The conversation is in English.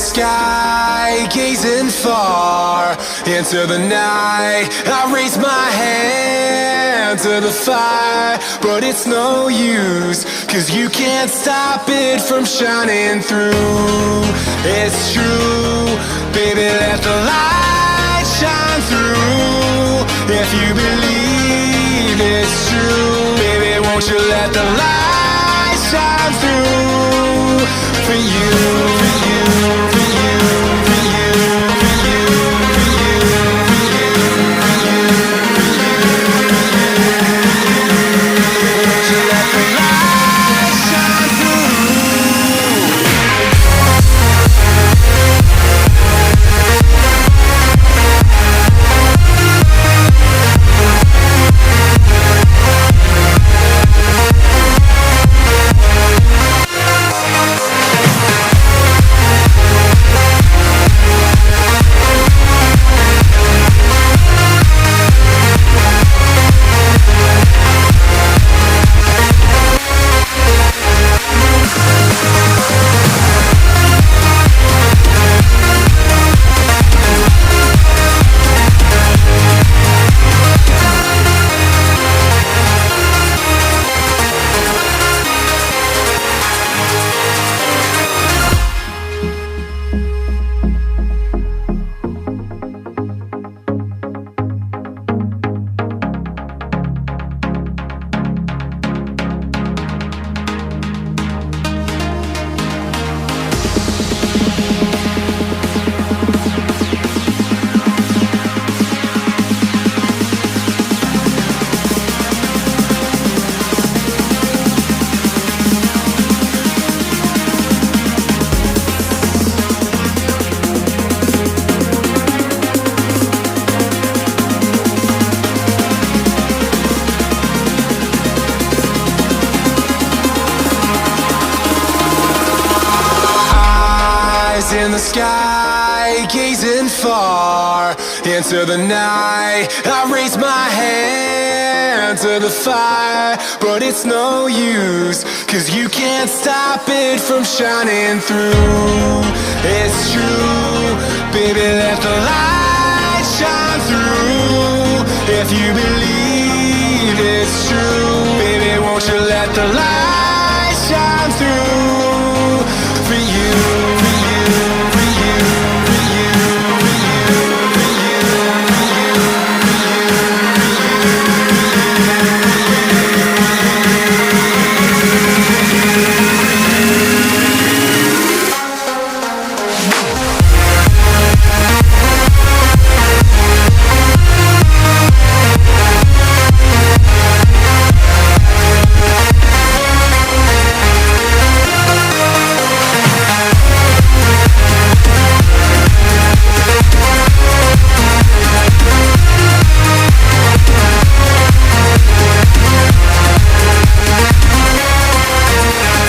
sky, gazing far into the night. I raise my hand to the fire, but it's no use, 'cause you can't stop it from shining through. It's true, baby, let the light shine through. If you believe it's true, baby, won't you let the light shine through for you, for you, for you, for you, for you, for you, for you, for you, won't you let the light shine through? In the sky, gazing far into the night. I raise my hand to the fire, but it's no use, 'cause you can't stop it from shining through. It's true, baby, let the light shine through. If you believe